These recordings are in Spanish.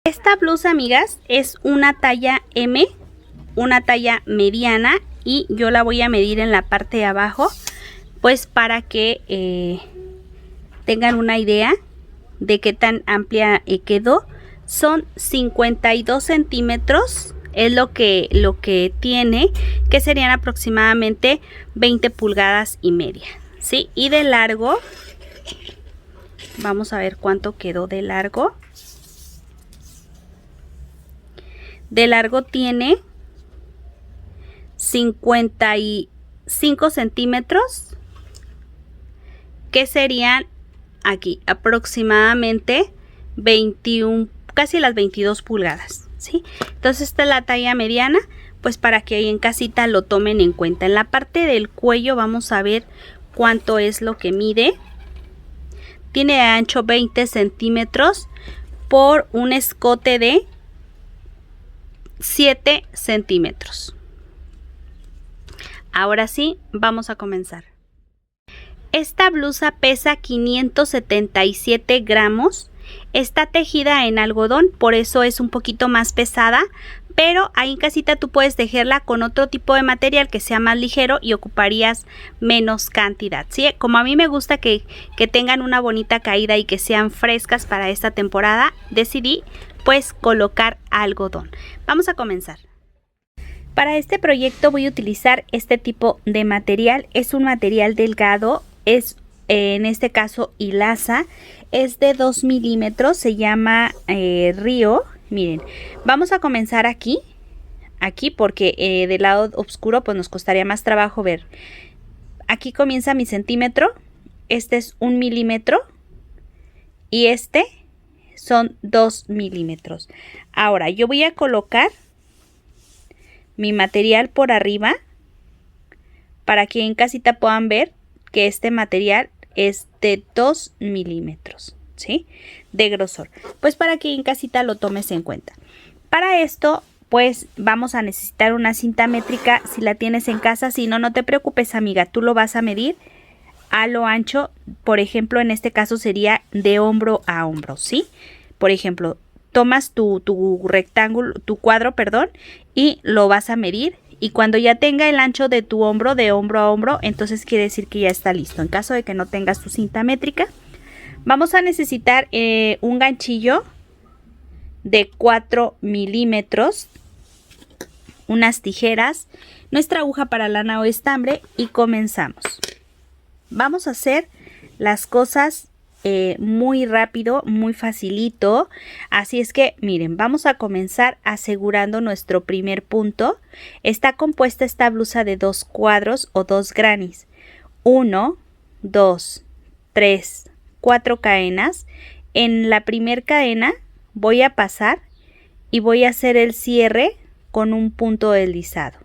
Esta blusa, amigas, es una talla M, una talla mediana, y yo la voy a medir en la parte de abajo, pues para que tengan una idea de qué tan amplia quedó. Son 52 centímetros, es lo que tiene, que serían aproximadamente 20 pulgadas y media, ¿sí? Y de largo, vamos a ver cuánto quedó de largo. De largo tiene 55 centímetros, que serían aquí aproximadamente 21, casi las 22 pulgadas, ¿sí? Entonces esta es la talla mediana, pues para que ahí en casita lo tomen en cuenta. En la parte del cuello vamos a ver cuánto es lo que mide. Tiene de ancho 20 centímetros por un escote de 7 centímetros. Ahora sí, vamos a comenzar. Esta blusa pesa 577 gramos. Está tejida en algodón, por eso es un poquito más pesada, pero ahí en casita tú puedes tejerla con otro tipo de material que sea más ligero y ocuparías menos cantidad, ¿sí? Como a mí me gusta que tengan una bonita caída y que sean frescas para esta temporada, decidí pues colocar algodón. Vamos a comenzar. Para este proyecto voy a utilizar este tipo de material. Es un material delgado, es en este caso hilaza, es de 2 milímetros, se llama Río. Miren, vamos a comenzar aquí porque del lado oscuro pues nos costaría más trabajo ver. Aquí comienza mi centímetro, este es 1 milímetro y este son 2 milímetros. Ahora yo voy a colocar mi material por arriba para que en casita puedan ver que este material es de 2 milímetros, ¿sí? De grosor. Pues para que en casita lo tomes en cuenta. Para esto pues vamos a necesitar una cinta métrica si la tienes en casa. Si no, no te preocupes, amiga, tú lo vas a medir a lo ancho. Por ejemplo, en este caso sería de hombro a hombro, ¿sí? Por ejemplo, tomas tu rectángulo, tu cuadro, perdón, y lo vas a medir. Y cuando ya tenga el ancho de tu hombro, de hombro a hombro, entonces quiere decir que ya está listo. En caso de que no tengas tu cinta métrica, vamos a necesitar un ganchillo de 4 milímetros, unas tijeras, nuestra aguja para lana o estambre y comenzamos. Vamos a hacer las cosas muy rápido, muy facilito, así es que miren, vamos a comenzar asegurando nuestro primer punto. Está compuesta esta blusa de 2 cuadros o 2 grannies, 1, 2, 3, 4 cadenas. En la primera cadena voy a pasar y voy a hacer el cierre con un punto deslizado.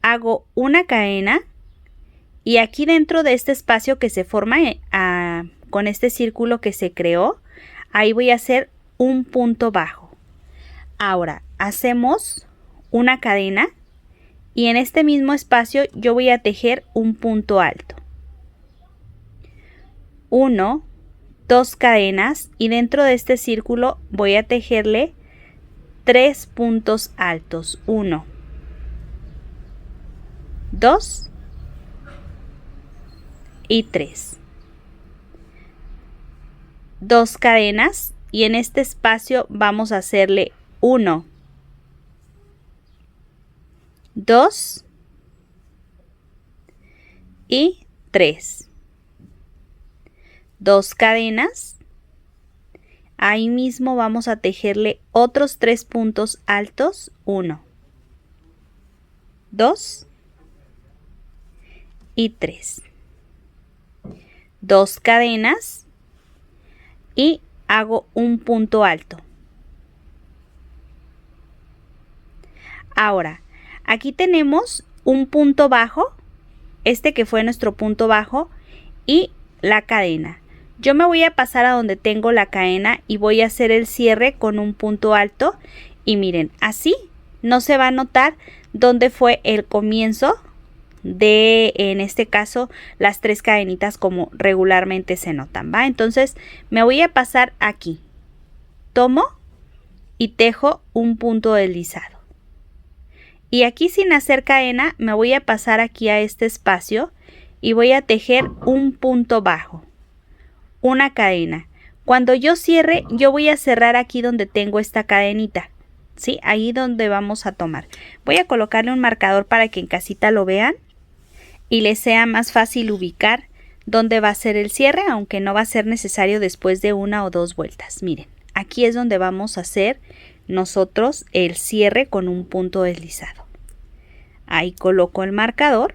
Hago una cadena y aquí dentro de este espacio que se forma con este círculo que se creó, ahí voy a hacer un punto bajo. Ahora hacemos una cadena y en este mismo espacio yo voy a tejer un punto alto. 1, 2 cadenas y dentro de este círculo voy a tejerle 3 puntos altos. 1, 2 y 3. 2 cadenas y en este espacio vamos a hacerle 1, 2 y 3. 2 cadenas. Ahí mismo vamos a tejerle otros 3 puntos altos. 1, 2 y 3. 2 cadenas y hago un punto alto. Ahora, aquí tenemos un punto bajo, este que fue nuestro punto bajo, y la cadena. Yo me voy a pasar a donde tengo la cadena y voy a hacer el cierre con un punto alto. Y miren, así no se va a notar dónde fue el comienzo de, en este caso, las 3 cadenitas como regularmente se notan, ¿va? Entonces me voy a pasar aquí, tomo y tejo un punto deslizado. Y aquí, sin hacer cadena, me voy a pasar aquí a este espacio y voy a tejer un punto bajo, una cadena. Cuando yo cierre, yo voy a cerrar aquí donde tengo esta cadenita, ¿sí? Ahí donde vamos a tomar. Voy a colocarle un marcador para que en casita lo vean y les sea más fácil ubicar dónde va a ser el cierre, aunque no va a ser necesario después de una o dos vueltas. Miren, aquí es donde vamos a hacer nosotros el cierre con un punto deslizado. Ahí coloco el marcador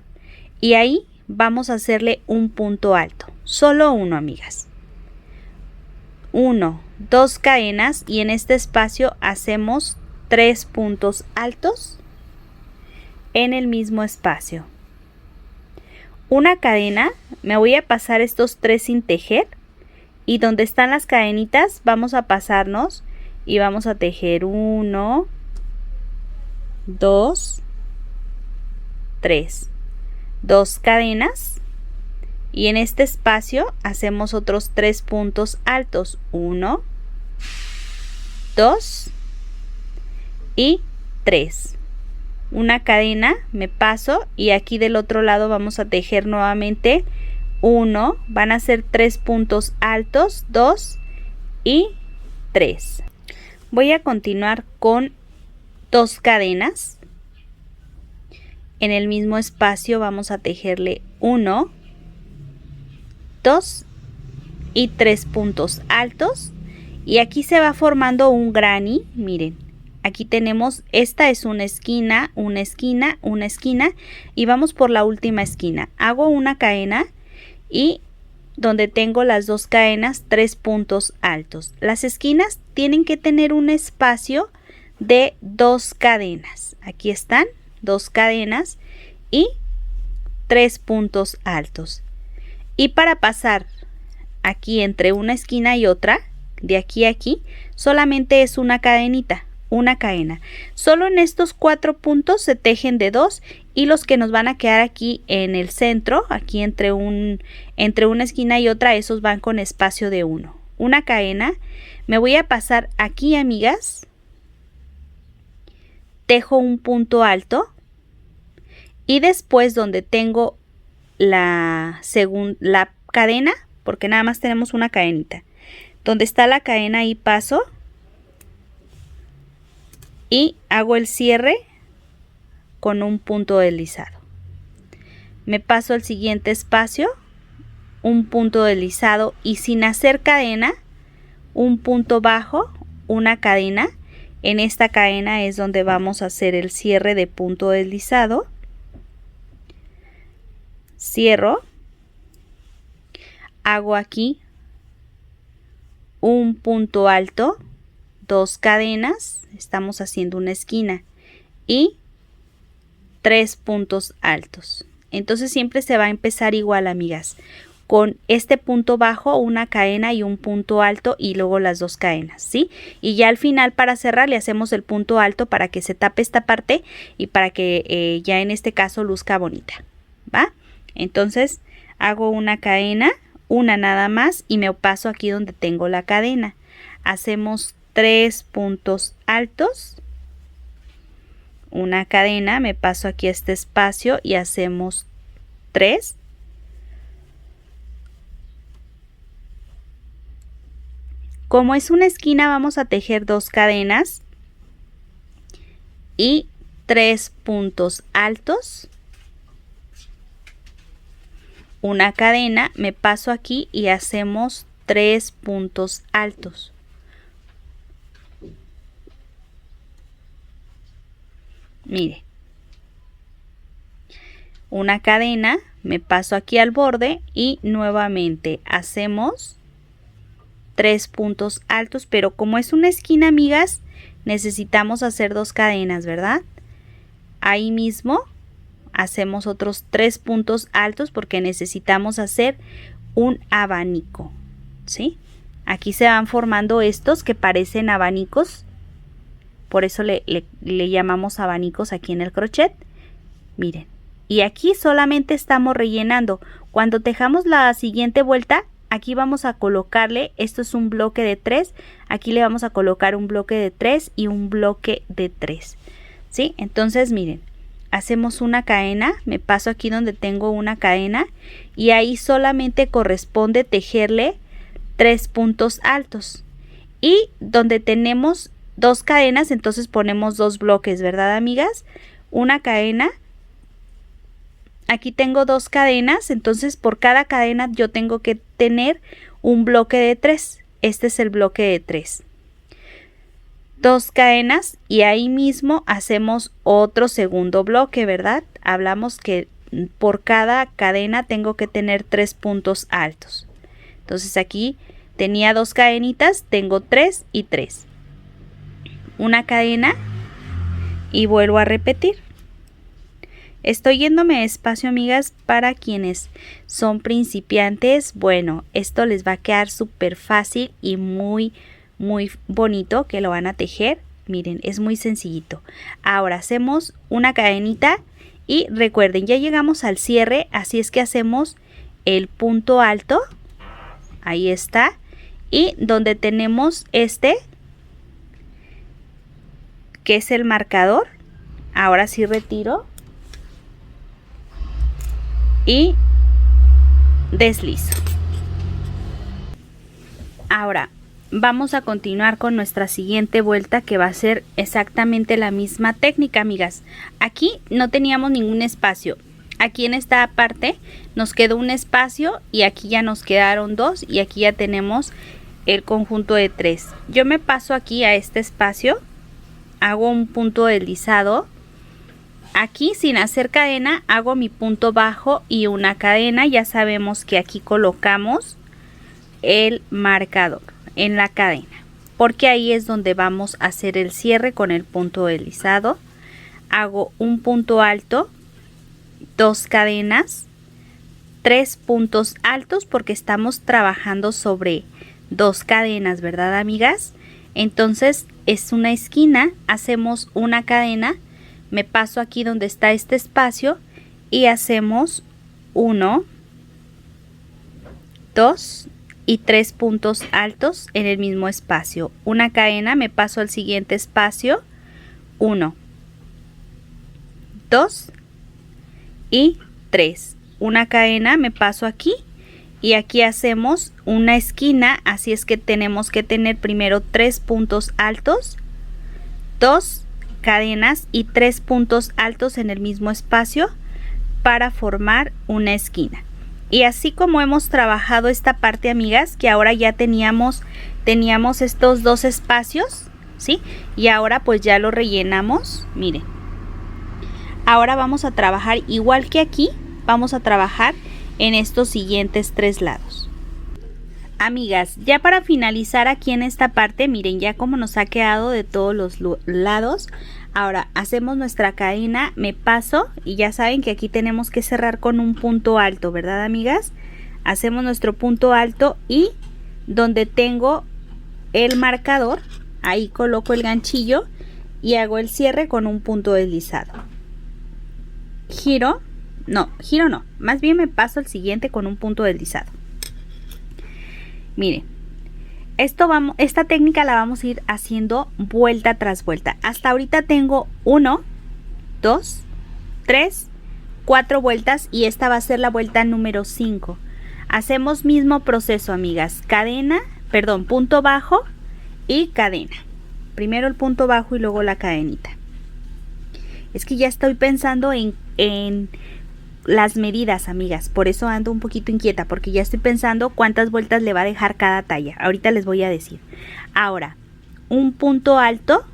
y ahí vamos a hacerle un punto alto, solo uno, amigas. 1, 2 cadenas y en este espacio hacemos 3 puntos altos en el mismo espacio. Una cadena, me voy a pasar estos 3 sin tejer y donde están las cadenitas vamos a pasarnos y vamos a tejer 1, 2, 3, 2 cadenas y en este espacio hacemos otros 3 puntos altos, 1, 2 y 3. Una cadena, me paso y aquí del otro lado vamos a tejer nuevamente 1, van a ser 3 puntos altos, 2 y 3. Voy a continuar con 2 cadenas. En el mismo espacio vamos a tejerle 1, 2 y 3 puntos altos y aquí se va formando un granny. Miren, aquí tenemos, esta es una esquina, una esquina, una esquina y vamos por la última esquina. Hago una cadena y donde tengo las 2 cadenas, 3 puntos altos. Las esquinas tienen que tener un espacio de 2 cadenas. Aquí están 2 cadenas y 3 puntos altos. Y para pasar aquí entre una esquina y otra, de aquí a aquí, solamente es una cadenita, una cadena. Solo en estos 4 puntos se tejen de 2 y los que nos van a quedar aquí en el centro, aquí entre una esquina y otra, esos van con espacio de 1. Una cadena, me voy a pasar aquí, amigas, tejo un punto alto y después donde tengo la cadena, porque nada más tenemos una cadenita, donde está la cadena ahí paso y hago el cierre con un punto deslizado. Me paso al siguiente espacio, un punto deslizado y sin hacer cadena, un punto bajo, una cadena. En esta cadena es donde vamos a hacer el cierre de punto deslizado. Cierro, hago aquí un punto alto, 2 cadenas, estamos haciendo una esquina y 3 puntos altos. Entonces siempre se va a empezar igual, amigas, con este punto bajo, una cadena y un punto alto y luego las 2 cadenas, ¿sí? Y ya al final, para cerrar, le hacemos el punto alto para que se tape esta parte y para que ya en este caso luzca bonita, ¿va? Entonces hago una cadena, una nada más y me paso aquí donde tengo la cadena. Hacemos 3 puntos altos, una cadena, me paso aquí a este espacio y hacemos 3. Como es una esquina, vamos a tejer 2 cadenas y 3 puntos altos. Una cadena, me paso aquí y hacemos 3 puntos altos. Mire, una cadena, me paso aquí al borde y nuevamente hacemos 3 puntos altos, pero como es una esquina, amigas, necesitamos hacer 2 cadenas, ¿verdad? Ahí mismo hacemos otros 3 puntos altos porque necesitamos hacer un abanico, ¿sí? Aquí se van formando estos que parecen abanicos, por eso le llamamos abanicos aquí en el crochet. Miren, y aquí solamente estamos rellenando. Cuando tejamos la siguiente vuelta, aquí vamos a colocarle, esto es un bloque de 3, aquí le vamos a colocar un bloque de 3 y un bloque de 3, ¿sí? Entonces miren, hacemos una cadena, me paso aquí donde tengo una cadena y ahí solamente corresponde tejerle 3 puntos altos, y donde tenemos 2 cadenas, entonces ponemos 2 bloques, ¿verdad, amigas? Una cadena. Aquí tengo 2 cadenas, entonces por cada cadena yo tengo que tener un bloque de 3. Este es el bloque de 3. 2 cadenas y ahí mismo hacemos otro segundo bloque, ¿verdad? Hablamos que por cada cadena tengo que tener 3 puntos altos. Entonces aquí tenía 2 cadenitas, tengo 3 y 3. Una cadena y vuelvo a repetir. Estoy yéndome despacio, amigas, para quienes son principiantes. Bueno, esto les va a quedar súper fácil y muy bonito que lo van a tejer. Miren, es muy sencillito. Ahora hacemos una cadenita y recuerden, ya llegamos al cierre, así es que hacemos el punto alto. Ahí está. Y donde tenemos este, que es el marcador, ahora sí retiro y deslizo. Ahora vamos a continuar con nuestra siguiente vuelta, que va a ser exactamente la misma técnica, amigas. Aquí no teníamos ningún espacio, aquí en esta parte nos quedó un espacio y aquí ya nos quedaron 2 y aquí ya tenemos el conjunto de 3. Yo me paso aquí a este espacio, hago un punto deslizado. Aquí sin hacer cadena hago mi punto bajo y una cadena. Ya sabemos que aquí colocamos el marcador en la cadena, porque ahí es donde vamos a hacer el cierre con el punto deslizado. Hago un punto alto, 2 cadenas, 3 puntos altos porque estamos trabajando sobre 2 cadenas, ¿verdad, amigas? Entonces es una esquina, hacemos una cadena. Me paso aquí donde está este espacio y hacemos 1, 2 y 3 puntos altos en el mismo espacio. Una cadena, me paso al siguiente espacio, 1, 2 y 3. Una cadena, me paso aquí y aquí hacemos una esquina, así es que tenemos que tener primero 3 puntos altos, 2 cadenas y 3 puntos altos en el mismo espacio para formar una esquina. Y así como hemos trabajado esta parte, amigas, que ahora ya teníamos estos 2 espacios, ¿sí? Y ahora pues ya lo rellenamos. Miren, ahora vamos a trabajar igual que aquí, vamos a trabajar en estos siguientes 3 lados. Amigas, ya para finalizar aquí en esta parte, miren ya cómo nos ha quedado de todos los lados. Ahora hacemos nuestra cadena, me paso y ya saben que aquí tenemos que cerrar con un punto alto, ¿verdad, amigas? Hacemos nuestro punto alto y donde tengo el marcador, ahí coloco el ganchillo y hago el cierre con un punto deslizado. Giro no, más bien me paso al siguiente con un punto deslizado. Miren, esta técnica la vamos a ir haciendo vuelta tras vuelta. Hasta ahorita tengo 1, 2, 3, 4 vueltas y esta va a ser la vuelta número 5. Hacemos mismo proceso, amigas. Punto bajo y cadena. Primero el punto bajo y luego la cadenita. Es que ya estoy pensando en las medidas, amigas, por eso ando un poquito inquieta, porque ya estoy pensando cuántas vueltas le va a dejar cada talla. Ahorita les voy a decir. Ahora, un punto alto,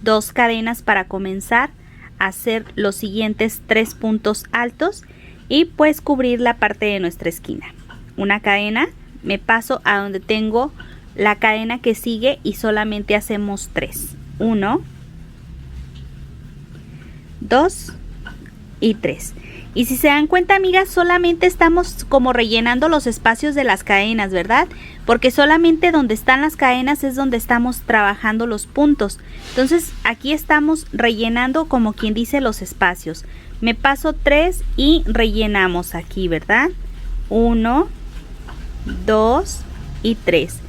2 cadenas para comenzar a hacer los siguientes 3 puntos altos y pues cubrir la parte de nuestra esquina. Una cadena, me paso a donde tengo la cadena que sigue y solamente hacemos 3. 1, 2 y 3. Y si se dan cuenta, amigas, solamente estamos como rellenando los espacios de las cadenas, ¿verdad? Porque solamente donde están las cadenas es donde estamos trabajando los puntos. Entonces aquí estamos rellenando, como quien dice, los espacios. Me paso 3 y rellenamos aquí, ¿verdad? 1, 2 y 3.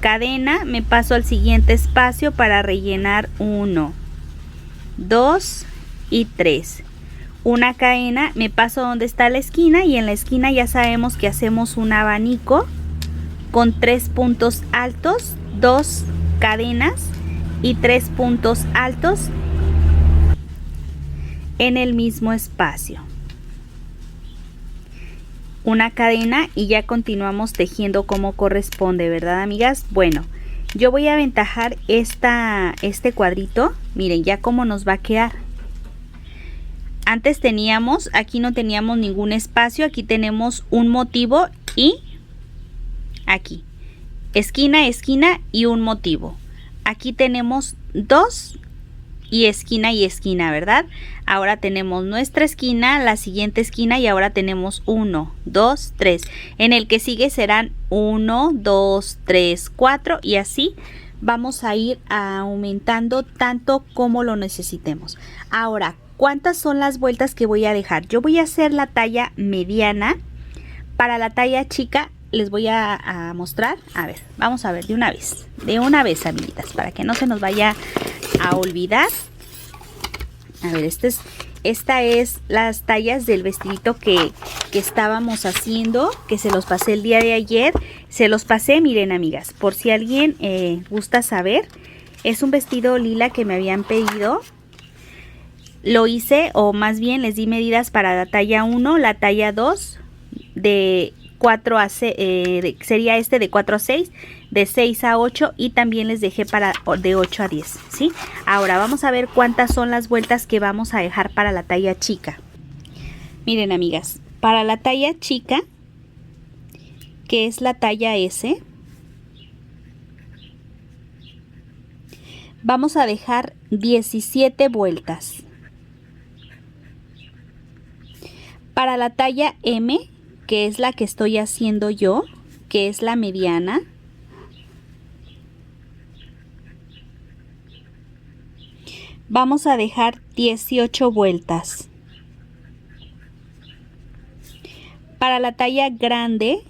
Cadena, me paso al siguiente espacio para rellenar 1, 2 y 3. Una cadena, me paso donde está la esquina y en la esquina ya sabemos que hacemos un abanico con 3 puntos altos, 2 cadenas y 3 puntos altos en el mismo espacio. Una cadena y ya continuamos tejiendo como corresponde, ¿verdad, amigas? Bueno, yo voy a aventajar este cuadrito. Miren ya cómo nos va a quedar. Antes teníamos, aquí no teníamos ningún espacio, aquí tenemos un motivo y aquí esquina, esquina y un motivo. Aquí tenemos 2 y esquina, ¿verdad? Ahora tenemos nuestra esquina, la siguiente esquina y ahora tenemos 1, 2, 3. En el que sigue serán 1, 2, 3, 4 y así vamos a ir aumentando tanto como lo necesitemos. Ahora, ¿cuántas son las vueltas que voy a dejar? Yo voy a hacer la talla mediana. Para la talla chica les voy a mostrar. A ver, vamos a ver de una vez, amiguitas, para que no se nos vaya a olvidar. A ver, esta es las tallas del vestidito que estábamos haciendo, que se los pasé el día de ayer. Se los pasé, miren, amigas, por si alguien gusta saber. Es un vestido lila que me habían pedido. Lo hice, o más bien les di medidas para la talla 1, la talla 2 de 4 a 6, sería de 4 a 6, de 6 a 8 y también les dejé para de 8 a 10, ¿sí? Ahora vamos a ver cuántas son las vueltas que vamos a dejar para la talla chica. Miren, amigas, para la talla chica, que es la talla S, vamos a dejar 17 vueltas. Para la talla M, que es la que estoy haciendo yo, que es la mediana, vamos a dejar 18 vueltas. Para la talla grande,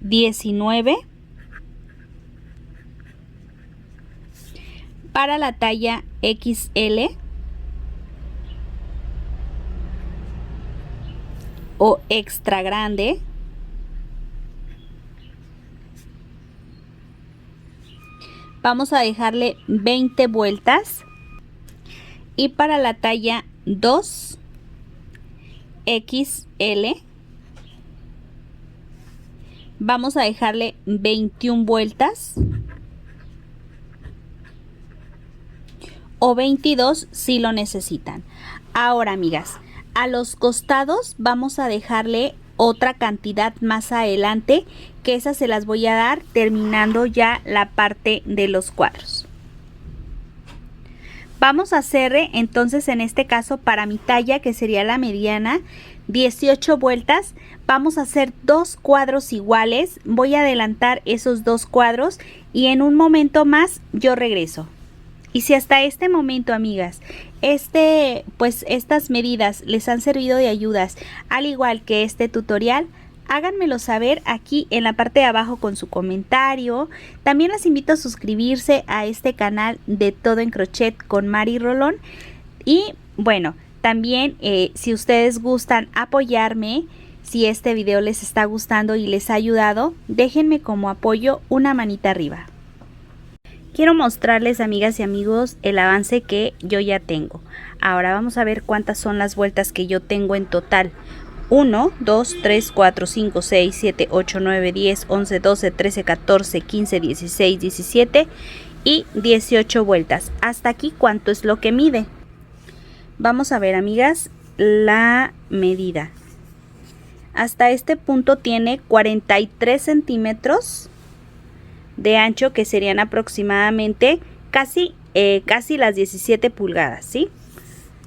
$19. Para la talla XL o extra grande, vamos a dejarle 20 vueltas. Y para la talla 2 XL vamos a dejarle 21 vueltas o 22 si lo necesitan. Ahora, amigas, a los costados vamos a dejarle otra cantidad más adelante, que esas se las voy a dar terminando ya la parte de los cuadros. Vamos a hacerle entonces, en este caso, para mi talla, que sería la mediana, 18 vueltas. Vamos a hacer 2 cuadros iguales. Voy a adelantar esos 2 cuadros y en un momento más yo regreso. Y si hasta este momento, amigas, pues estas medidas les han servido de ayudas, al igual que este tutorial, háganmelo saber aquí en la parte de abajo con su comentario. También las invito a suscribirse a este canal de Todo en Crochet con Mari Rolón. Y bueno, también si ustedes gustan apoyarme, si este video les está gustando y les ha ayudado, déjenme como apoyo una manita arriba. Quiero mostrarles, amigas y amigos, el avance que yo ya tengo. Ahora vamos a ver cuántas son las vueltas que yo tengo en total. 1, 2, 3, 4, 5, 6, 7, 8, 9, 10, 11, 12, 13, 14, 15, 16, 17 y 18 vueltas. Hasta aquí, ¿cuánto es lo que mide? Vamos a ver, amigas, la medida. Hasta este punto tiene 43 centímetros de ancho, que serían aproximadamente casi las 17 pulgadas, ¿sí?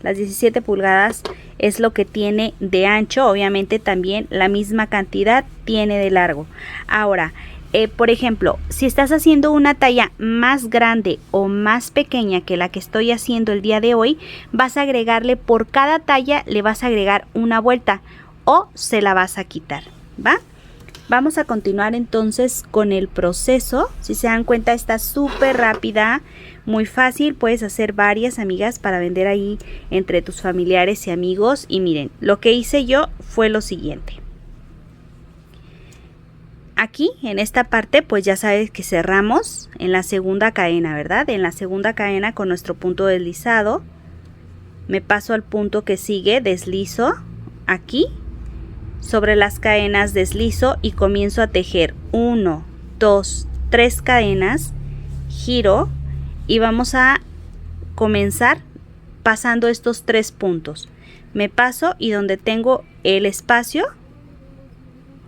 Las 17 pulgadas es lo que tiene de ancho. Obviamente también la misma cantidad tiene de largo. Ahora, Por ejemplo, si estás haciendo una talla más grande o más pequeña que la que estoy haciendo el día de hoy, vas a agregarle por cada talla, le vas a agregar una vuelta o se la vas a quitar, ¿va? Vamos a continuar entonces con el proceso. Si se dan cuenta, está súper rápida, muy fácil. Puedes hacer varias, amigas, para vender ahí entre tus familiares y amigos. Y miren, lo que hice yo fue lo siguiente. Aquí en esta parte pues ya sabes que cerramos en la segunda cadena, ¿verdad? En la segunda cadena con nuestro punto deslizado me paso al punto que sigue, deslizo aquí sobre las cadenas, deslizo y comienzo a tejer 1, 2, 3 cadenas, giro y vamos a comenzar pasando estos 3 puntos. Me paso y donde tengo el espacio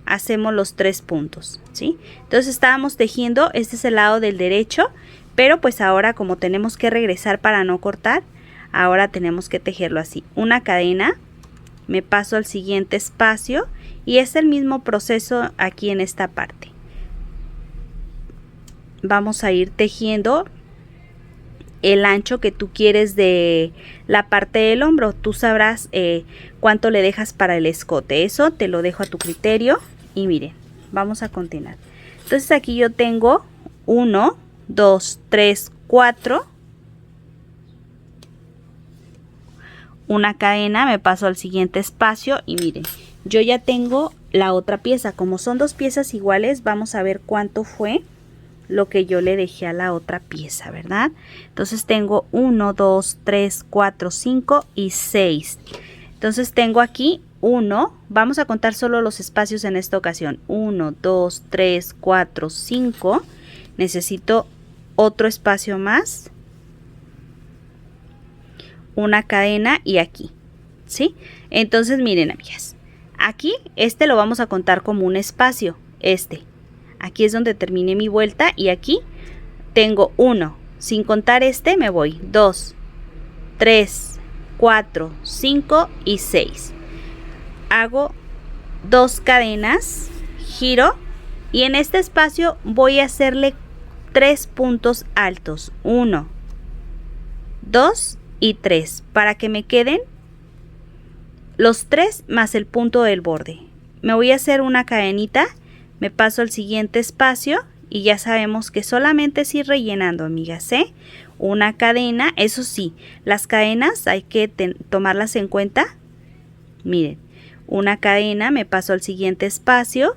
hacemos los 3 puntos, ¿sí? Entonces estábamos tejiendo, este es el lado del derecho, pero pues ahora como tenemos que regresar para no cortar, ahora tenemos que tejerlo así, una cadena, me paso al siguiente espacio y es el mismo proceso aquí en esta parte. Vamos a ir tejiendo el ancho que tú quieres de la parte del hombro. Tú sabrás cuánto le dejas para el escote, eso te lo dejo a tu criterio. Y miren, vamos a continuar. Entonces aquí yo tengo 1, 2, 3, 4. Una cadena, me paso al siguiente espacio y miren, yo ya tengo la otra pieza. Como son 2 piezas iguales, vamos a ver cuánto fue lo que yo le dejé a la otra pieza, ¿verdad? Entonces tengo 1, 2, 3, 4, 5 y 6. Entonces tengo aquí 1, vamos a contar solo los espacios en esta ocasión, 1, 2, 3, 4, 5, necesito otro espacio más, una cadena y aquí, ¿sí? Entonces miren, amigas, aquí este lo vamos a contar como un espacio, aquí es donde terminé mi vuelta y aquí tengo 1, sin contar este me voy, 2, 3, 4, 5 y 6. Hago 2 cadenas, giro y en este espacio voy a hacerle 3 puntos altos, 1, 2 y 3, para que me queden los 3 más el punto del borde. Me voy a hacer una cadenita, me paso al siguiente espacio y ya sabemos que solamente es ir rellenando, amigas, ¿eh? Una cadena, eso sí, las cadenas hay que tomarlas en cuenta. Miren, una cadena, me paso al siguiente espacio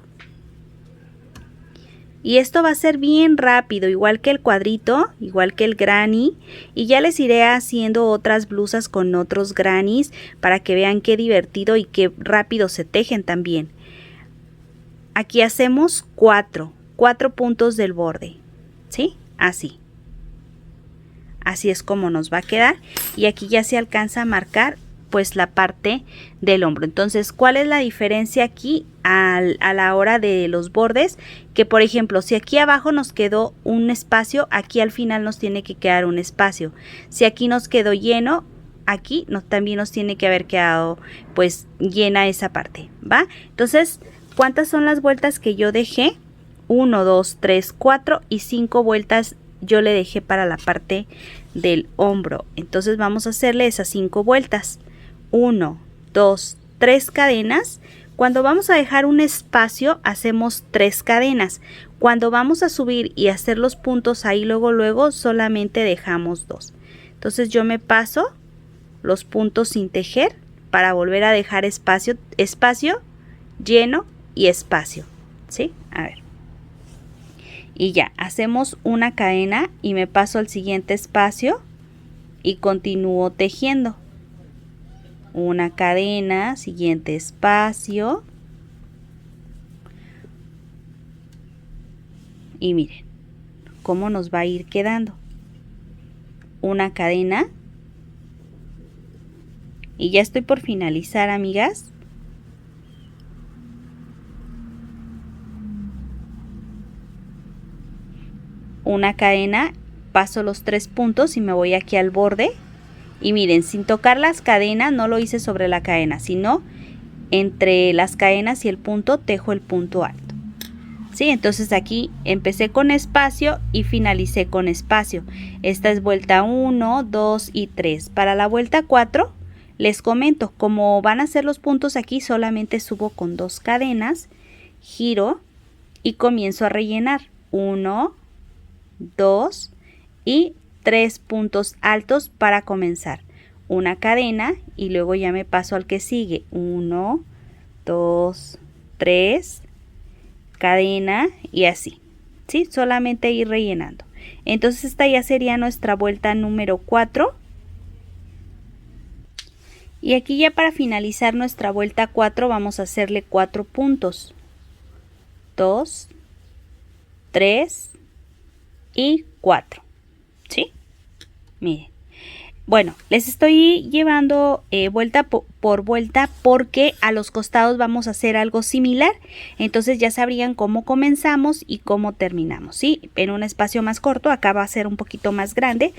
y esto va a ser bien rápido, igual que el cuadrito, igual que el granny, y ya les iré haciendo otras blusas con otros grannies para que vean qué divertido y qué rápido se tejen también. Aquí hacemos 4 puntos del borde, ¿sí? Así es como nos va a quedar y aquí ya se alcanza a marcar pues la parte del hombro. Entonces, ¿cuál es la diferencia aquí a la hora de los bordes? Que por ejemplo, si aquí abajo nos quedó un espacio, aquí al final nos tiene que quedar un espacio. Si aquí nos quedó lleno, aquí también nos tiene que haber quedado pues llena esa parte, ¿va? Entonces, ¿cuántas son las vueltas que yo dejé? 1, 2, 3, 4 y 5 vueltas yo le dejé para la parte del hombro. Entonces vamos a hacerle esas 5 vueltas. 1, 2, 3 cadenas. Cuando vamos a dejar un espacio hacemos 3 cadenas. Cuando vamos a subir y hacer los puntos ahí luego solamente dejamos 2. Entonces yo me paso los puntos sin tejer para volver a dejar espacio, lleno y espacio, ¿sí? A ver. Y ya, hacemos una cadena y me paso al siguiente espacio y continúo tejiendo. Una cadena, siguiente espacio. Y miren cómo nos va a ir quedando. Una cadena. Y ya estoy por finalizar, amigas. Una cadena, paso los 3 puntos y me voy aquí al borde y miren, sin tocar las cadenas, no lo hice sobre la cadena, sino entre las cadenas y el punto tejo el punto alto, ¿sí? Entonces aquí empecé con espacio y finalicé con espacio. Esta es vuelta 1, 2 y 3. Para la vuelta 4 les comento, como van a ser los puntos aquí, solamente subo con 2 cadenas, giro y comienzo a rellenar 1, 2 y 3 puntos altos para comenzar. Una cadena y luego ya me paso al que sigue. 1, 2, 3, cadena y así, ¿sí? Solamente ir rellenando. Entonces esta ya sería nuestra vuelta número 4. Y aquí ya para finalizar nuestra vuelta 4 vamos a hacerle 4 puntos. 2, 3 y 4. ¿Sí? Miren. Bueno, les estoy llevando vuelta por vuelta porque a los costados vamos a hacer algo similar. Entonces ya sabrían cómo comenzamos y cómo terminamos, ¿sí? En un espacio más corto, acá va a ser un poquito más grande,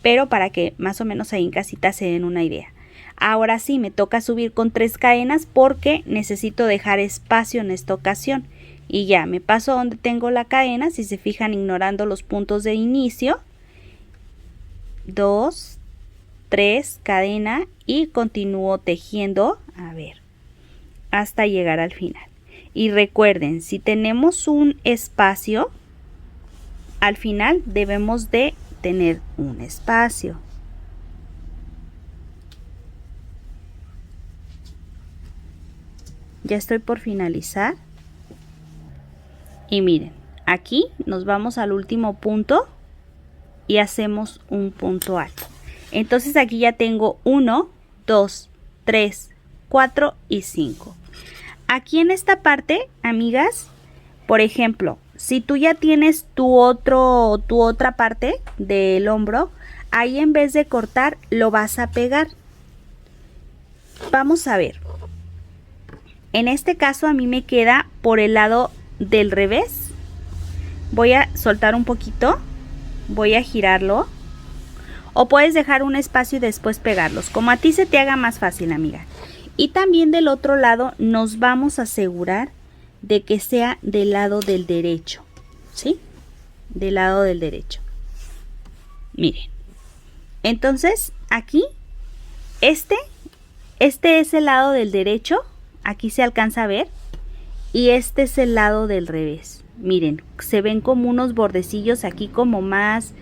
pero para que más o menos ahí en casita se den una idea. Ahora sí, me toca subir con 3 cadenas porque necesito dejar espacio en esta ocasión. Y ya, me paso donde tengo la cadena, si se fijan, ignorando los puntos de inicio. 2, 3, cadena y continúo tejiendo, a ver, hasta llegar al final. Y recuerden, si tenemos un espacio, al final debemos de tener un espacio. Ya estoy por finalizar. Y miren, aquí nos vamos al último punto y hacemos un punto alto. Entonces aquí ya tengo 1, 2, 3, 4 y 5. Aquí en esta parte, amigas, por ejemplo, si tú ya tienes tu otra parte del hombro, ahí en vez de cortar lo vas a pegar. Vamos a ver. En este caso a mí me queda por el lado del revés. Voy a soltar un poquito, voy a girarlo. O puedes dejar un espacio y después pegarlos, como a ti se te haga más fácil, amiga. Y también del otro lado nos vamos a asegurar de que sea del lado del derecho, ¿sí? Del lado del derecho. Miren. Entonces, aquí, este es el lado del derecho, aquí se alcanza a ver, y este es el lado del revés. Miren, se ven como unos bordecillos aquí como más...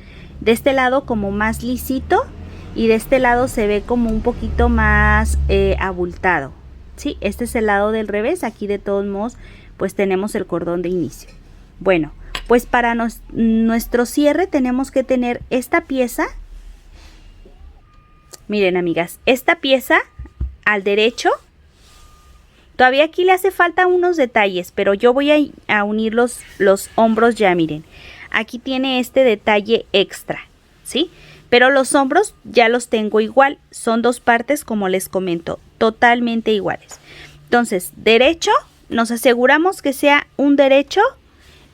De este lado como más lisito y de este lado se ve como un poquito más abultado, ¿sí? Este es el lado del revés, aquí de todos modos pues tenemos el cordón de inicio. Bueno, pues para nuestro cierre tenemos que tener esta pieza. Miren, amigas, esta pieza al derecho. Todavía aquí le hace falta unos detalles, pero yo voy a unir los hombros ya, miren. Aquí tiene este detalle extra, ¿sí? Pero los hombros ya los tengo igual. Son 2 partes, como les comento, totalmente iguales. Entonces, derecho, nos aseguramos que sea un derecho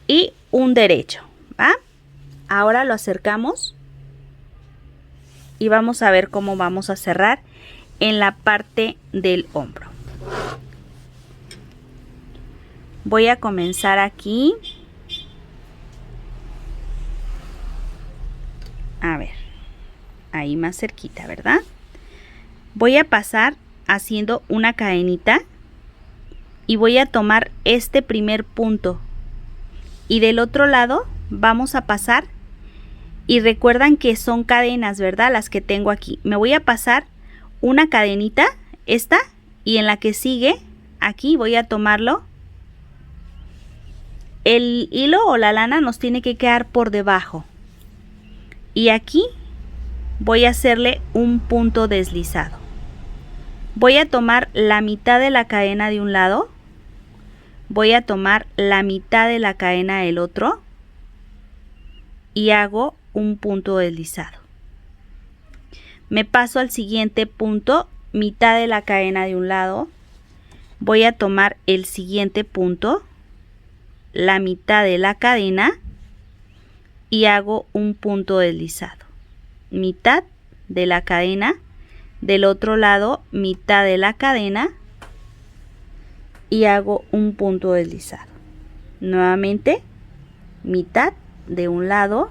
y un derecho, ¿va? Ahora lo acercamos y vamos a ver cómo vamos a cerrar en la parte del hombro. Voy a comenzar aquí. A ver, ahí más cerquita, ¿verdad? Voy a pasar haciendo una cadenita y voy a tomar este primer punto. Y del otro lado vamos a pasar, y recuerdan que son cadenas, ¿verdad? Las que tengo aquí. Me voy a pasar una cadenita, esta, y en la que sigue, aquí voy a tomarlo. El hilo o la lana nos tiene que quedar por debajo. Y aquí voy a hacerle un punto deslizado. Voy a tomar la mitad de la cadena de un lado. Voy a tomar la mitad de la cadena del otro. Y hago un punto deslizado. Me paso al siguiente punto, mitad de la cadena de un lado. Voy a tomar el siguiente punto, la mitad de la cadena. Y hago un punto deslizado. Mitad de la cadena, del otro lado mitad de la cadena y hago un punto deslizado. Nuevamente, mitad de un lado,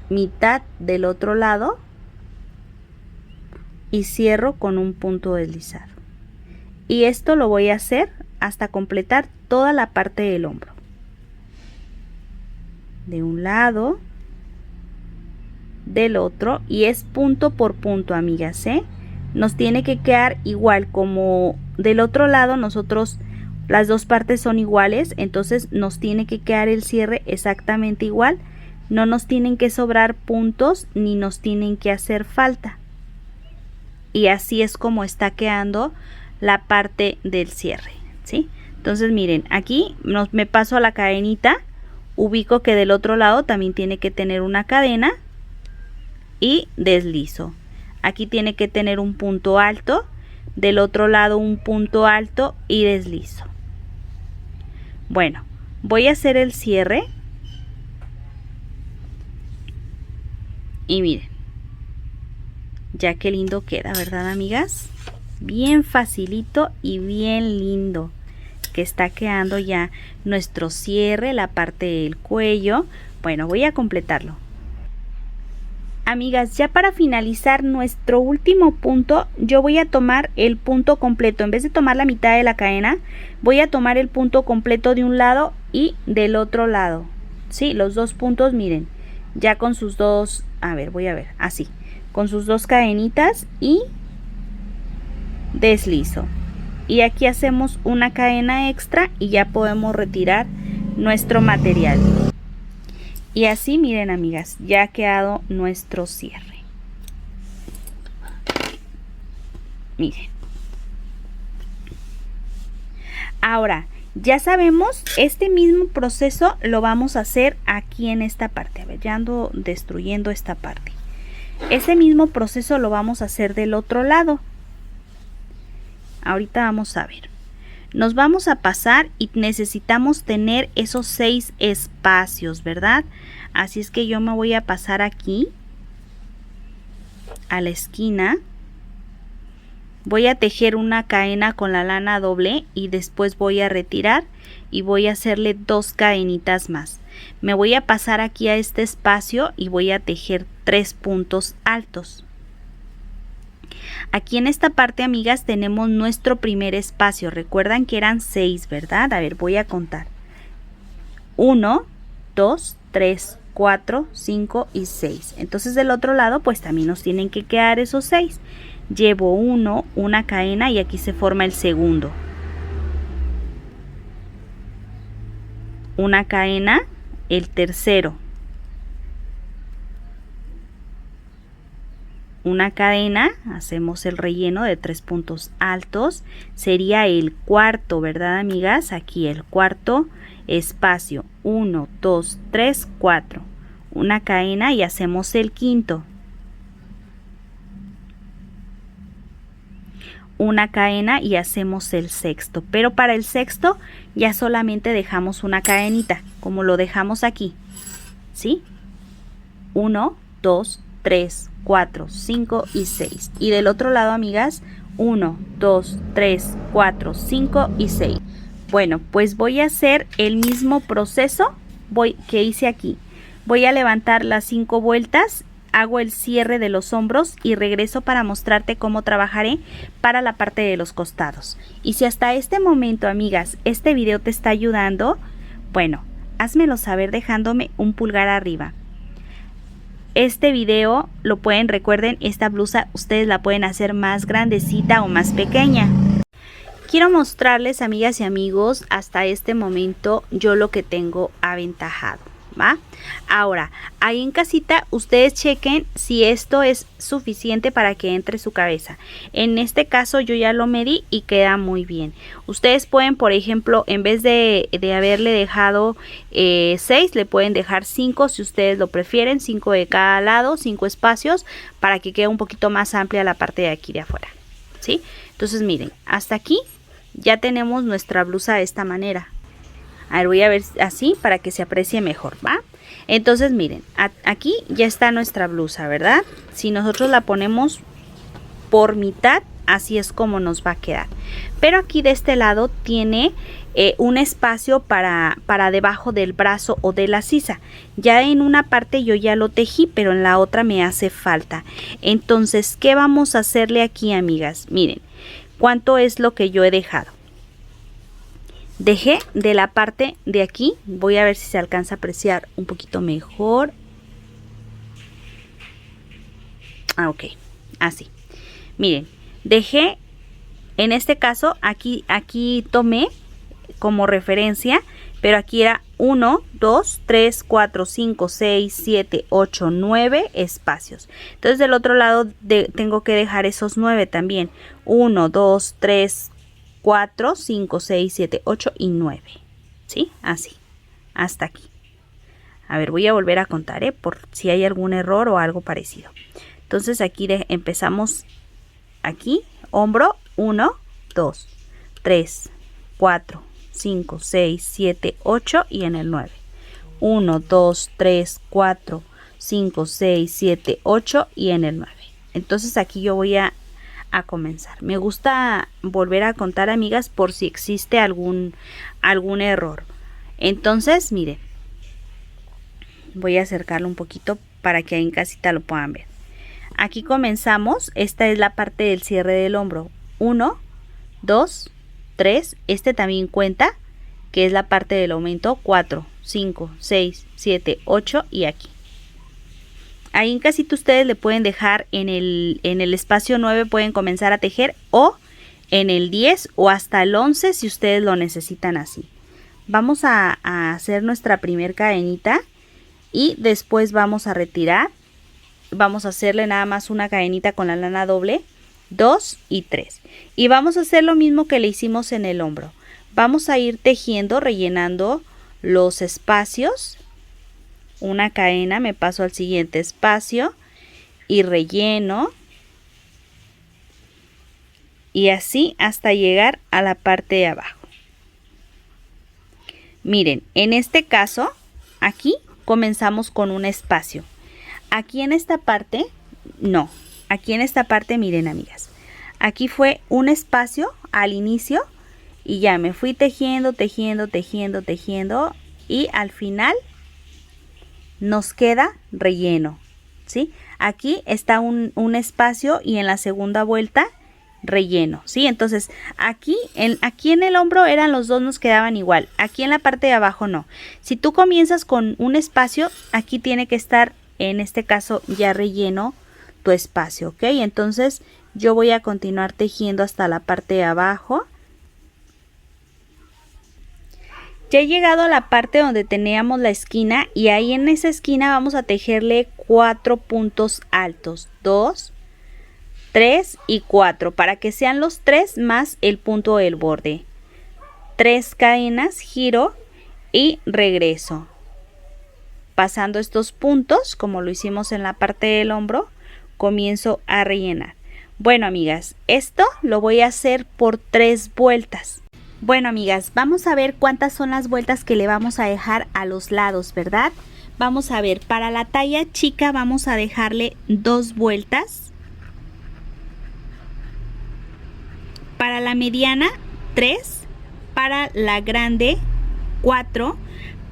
mitad del otro lado y cierro con un punto deslizado. Y esto lo voy a hacer hasta completar toda la parte del hombro. De un lado, del otro, y es punto por punto, amigas, ¿eh? Nos tiene que quedar igual como del otro lado. Nosotros las dos partes son iguales, entonces nos tiene que quedar el cierre exactamente igual. No nos tienen que sobrar puntos ni nos tienen que hacer falta. Y así es como está quedando la parte del cierre, ¿sí? Entonces miren, aquí me paso a la cadenita, ubico que del otro lado también tiene que tener una cadena y deslizo. Aquí tiene que tener un punto alto, del otro lado un punto alto y deslizo. Bueno, voy a hacer el cierre y miren, ya qué lindo queda, ¿verdad, amigas? Bien facilito y bien lindo que está quedando ya nuestro cierre, la parte del cuello. Bueno, voy a completarlo. Amigas, ya para finalizar nuestro último punto, yo voy a tomar el punto completo. En vez de tomar la mitad de la cadena, voy a tomar el punto completo de un lado y del otro lado. Sí, los dos puntos, miren, ya con sus dos, a ver, voy a ver, así, con sus dos cadenitas y deslizo. Y aquí hacemos una cadena extra y ya podemos retirar nuestro material. Y así, miren, amigas, ya ha quedado nuestro cierre. Miren. Ahora, ya sabemos, este mismo proceso lo vamos a hacer aquí en esta parte. A ver, ya ando destruyendo esta parte. Ese mismo proceso lo vamos a hacer del otro lado. Ahorita vamos a ver. Nos vamos a pasar y necesitamos tener esos 6 espacios, ¿verdad? Así es que yo me voy a pasar aquí a la esquina. Voy a tejer una cadena con la lana doble y después voy a retirar y voy a hacerle 2 cadenitas más. Me voy a pasar aquí a este espacio y voy a tejer 3 puntos altos. Aquí en esta parte, amigas, tenemos nuestro primer espacio. Recuerdan que eran 6, ¿verdad? A ver, voy a contar. 1, 2, 3, 4, 5 y 6. Entonces del otro lado pues también nos tienen que quedar esos 6. Llevo una cadena y aquí se forma el segundo. Una cadena, el tercero. Una cadena, hacemos el relleno de 3 puntos altos, sería el cuarto, ¿verdad, amigas? Aquí el cuarto espacio, 1, 2, 3, 4, una cadena y hacemos el quinto, una cadena y hacemos el sexto, pero para el sexto ya solamente dejamos una cadenita, como lo dejamos aquí, ¿sí? 1, 2, 3, 4, 5 y 6. Y del otro lado, amigas, 1, 2, 3, 4, 5 y 6. Bueno, pues voy a hacer el mismo proceso que hice aquí. Voy a levantar las 5 vueltas, hago el cierre de los hombros y regreso para mostrarte cómo trabajaré para la parte de los costados. Y si hasta este momento, amigas, este video te está ayudando, bueno, házmelo saber dejándome un pulgar arriba. Este video lo pueden, recuerden, esta blusa ustedes la pueden hacer más grandecita o más pequeña. Quiero mostrarles, amigas y amigos, hasta este momento yo lo que tengo aventajado, ¿va? Ahora, ahí en casita ustedes chequen si esto es suficiente para que entre su cabeza. En este caso yo ya lo medí y queda muy bien. Ustedes pueden, por ejemplo, en vez de haberle dejado 6, le pueden dejar 5 si ustedes lo prefieren, 5 de cada lado, 5 espacios para que quede un poquito más amplia la parte de aquí de afuera, ¿sí? Entonces miren, hasta aquí ya tenemos nuestra blusa de esta manera. A ver, voy a ver así para que se aprecie mejor, ¿va? Entonces miren, aquí ya está nuestra blusa, ¿verdad? Si nosotros la ponemos por mitad, así es como nos va a quedar. Pero aquí de este lado tiene un espacio para debajo del brazo o de la sisa. Ya en una parte yo ya lo tejí, pero en la otra me hace falta. Entonces, ¿qué vamos a hacerle aquí, amigas? Miren, ¿cuánto es lo que yo he dejado? Dejé de la parte de aquí, voy a ver si se alcanza a apreciar un poquito mejor. Ok, así. Miren, dejé, en este caso, aquí tomé como referencia, pero aquí era 1, 2, 3, 4, 5, 6, 7, 8, 9 espacios. Entonces del otro lado tengo que dejar esos 9 también. 1, 2, 3, 4, 5, 6, 7, 8 y 9. ¿Sí? Así. Hasta aquí. A ver, voy a volver a contar, por si hay algún error o algo parecido. Entonces aquí empezamos aquí, hombro, 1, 2, 3, 4, 5, 6, 7, 8 y en el 9. 1, 2, 3, 4, 5, 6, 7, 8 y en el 9. Entonces aquí yo voy a comenzar. Me gusta volver a contar, amigas, por si existe algún error. Entonces, miren, voy a acercarlo un poquito para que ahí en casita lo puedan ver. Aquí comenzamos, esta es la parte del cierre del hombro. 1, 2, 3, este también cuenta, que es la parte del aumento. 4, 5, 6, 7, 8 y aquí. Ahí en casita ustedes le pueden dejar en el espacio 9, pueden comenzar a tejer, o en el 10 o hasta el 11 si ustedes lo necesitan así. Vamos a hacer nuestra primer cadenita y después vamos a retirar. Vamos a hacerle nada más una cadenita con la lana doble, 2 y 3. Y vamos a hacer lo mismo que le hicimos en el hombro. Vamos a ir tejiendo, rellenando los espacios. Una cadena, me paso al siguiente espacio y relleno. Y así hasta llegar a la parte de abajo. Miren, en este caso, aquí comenzamos con un espacio. Aquí en esta parte, no. Aquí en esta parte, miren, amigas. Aquí fue un espacio al inicio y ya me fui tejiendo, tejiendo, tejiendo, tejiendo. Y al final nos queda relleno, ¿sí? Aquí está un espacio y en la segunda vuelta relleno, ¿sí? Entonces aquí en el hombro eran los dos, nos quedaban igual. Aquí en la parte de abajo no. Si tú comienzas con un espacio, aquí tiene que estar, en este caso, ya relleno tu espacio, ¿ok? Entonces yo voy a continuar tejiendo hasta la parte de abajo. Ya he llegado a la parte donde teníamos la esquina y ahí en esa esquina vamos a tejerle 4 puntos altos, 2, 3 y 4, para que sean los 3 más el punto del borde. 3 cadenas, giro y regreso. Pasando estos puntos, como lo hicimos en la parte del hombro, comienzo a rellenar. Bueno, amigas, esto lo voy a hacer por 3 vueltas. Bueno, amigas, vamos a ver cuántas son las vueltas que le vamos a dejar a los lados, ¿verdad? Vamos a ver, para la talla chica vamos a dejarle 2 vueltas. Para la mediana, 3. Para la grande, 4.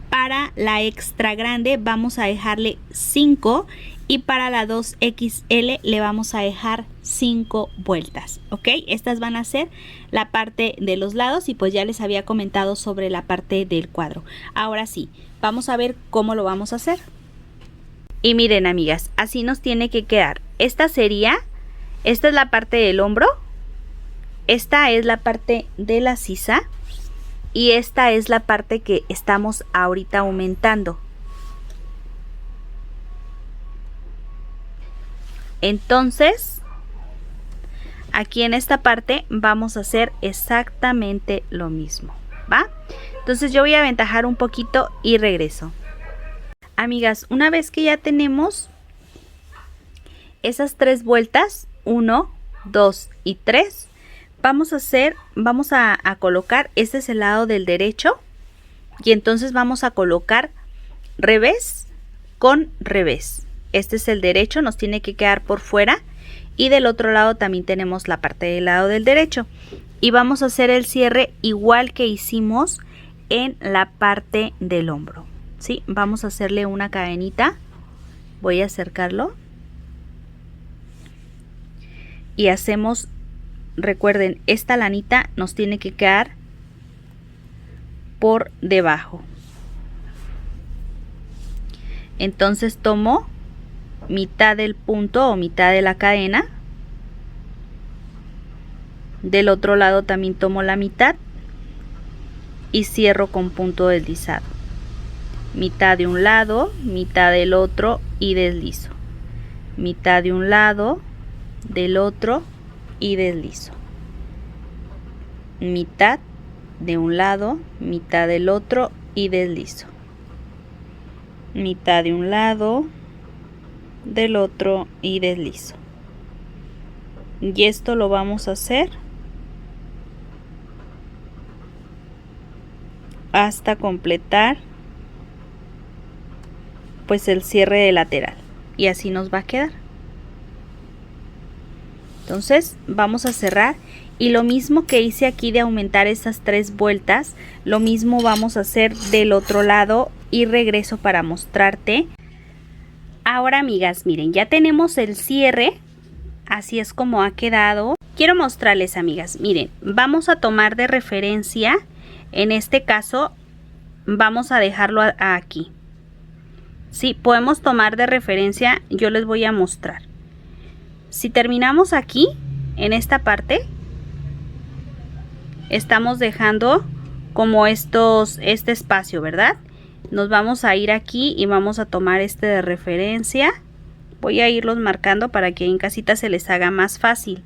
Para la extra grande vamos a dejarle 5. Y para la 2XL le vamos a dejar 5 vueltas, ¿ok? Estas van a ser la parte de los lados y pues ya les había comentado sobre la parte del cuadro. Ahora sí, vamos a ver cómo lo vamos a hacer. Y miren, amigas, así nos tiene que quedar. Esta es la parte del hombro, esta es la parte de la sisa y esta es la parte que estamos ahorita aumentando. Entonces, aquí en esta parte vamos a hacer exactamente lo mismo, ¿va? Entonces yo voy a aventajar un poquito y regreso. Amigas, una vez que ya tenemos esas 3 vueltas, 1, 2 y 3, vamos a colocar, este es el lado del derecho, y entonces vamos a colocar revés con revés. Este es el derecho, nos tiene que quedar por fuera y del otro lado también tenemos la parte del lado del derecho. Y vamos a hacer el cierre igual que hicimos en la parte del hombro, ¿sí? Vamos a hacerle una cadenita. Voy a acercarlo. Y hacemos, recuerden, esta lanita nos tiene que quedar por debajo. Entonces tomo mitad del punto o mitad de la cadena. Del otro lado también tomo la mitad y cierro con punto deslizado. Mitad de un lado, mitad del otro y deslizo. Mitad de un lado, del otro y deslizo. Mitad de un lado, mitad del otro y deslizo. Mitad de un lado, del otro y deslizo. Y esto lo vamos a hacer hasta completar pues el cierre de lateral, y así nos va a quedar. Entonces vamos a cerrar, y lo mismo que hice aquí de aumentar esas 3 vueltas, lo mismo vamos a hacer del otro lado, y regreso para mostrarte. Ahora, amigas, miren, ya tenemos el cierre, así es como ha quedado. Quiero mostrarles, amigas, miren, vamos a tomar de referencia, en este caso vamos a dejarlo aquí. Sí, podemos tomar de referencia, yo les voy a mostrar. Si terminamos aquí, en esta parte, estamos dejando como este espacio, ¿verdad? Nos vamos a ir aquí y vamos a tomar este de referencia. Voy a irlos marcando para que en casita se les haga más fácil.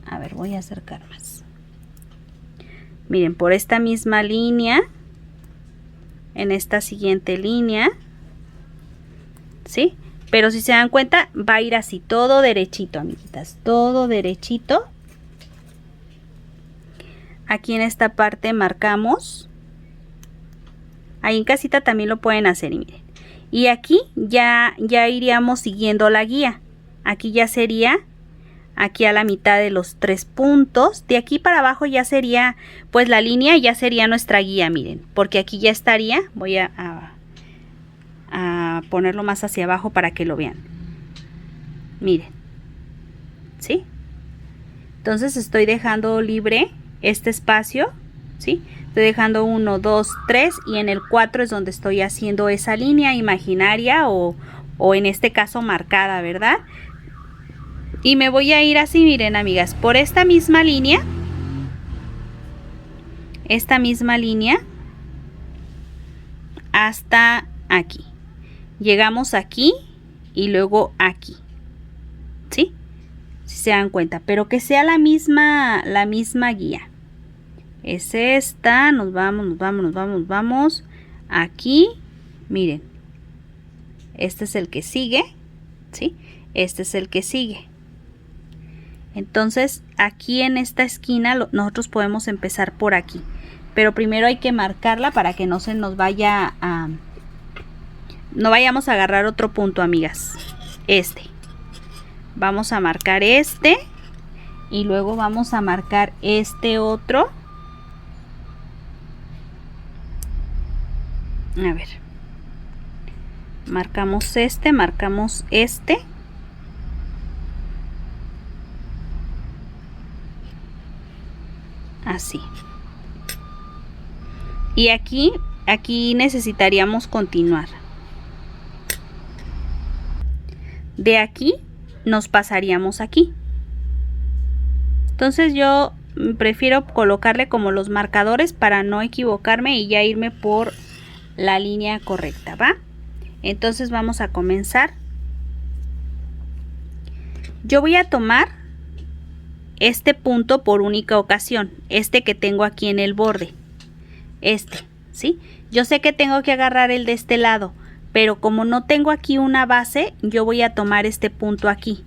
A ver, voy a acercar más. Miren, por esta misma línea, en esta siguiente línea, ¿sí? Pero si se dan cuenta, va a ir así, todo derechito, amiguitas, todo derechito. Aquí en esta parte marcamos. Ahí en casita también lo pueden hacer, y miren. Y aquí ya iríamos siguiendo la guía. Aquí ya sería, aquí a la mitad de los 3 puntos. De aquí para abajo ya sería, pues la línea ya sería nuestra guía, miren. Porque aquí ya estaría, voy a ponerlo más hacia abajo para que lo vean. Miren, ¿sí? Entonces estoy dejando libre este espacio, ¿sí? Estoy dejando 1, 2, 3 y en el 4 es donde estoy haciendo esa línea imaginaria o en este caso marcada, ¿verdad? Y me voy a ir así, miren, amigas, por esta misma línea hasta aquí. Llegamos aquí y luego aquí, ¿sí? Si se dan cuenta, pero que sea la misma guía. Es esta, nos vamos aquí, miren, este es el que sigue, ¿sí? Este es el que sigue. Entonces aquí en esta esquina nosotros podemos empezar por aquí, pero primero hay que marcarla para que no se nos vaya a... No vayamos a agarrar otro punto, amigas. Vamos a marcar este y luego vamos a marcar este otro. A ver, marcamos este, así. Y aquí necesitaríamos continuar. De aquí nos pasaríamos aquí. Entonces yo prefiero colocarle como los marcadores para no equivocarme y ya irme por la línea correcta, ¿va? Entonces vamos a comenzar. Yo voy a tomar este punto por única ocasión, este que tengo aquí en el borde, ¿sí? Yo sé que tengo que agarrar el de este lado, pero como no tengo aquí una base, yo voy a tomar este punto aquí.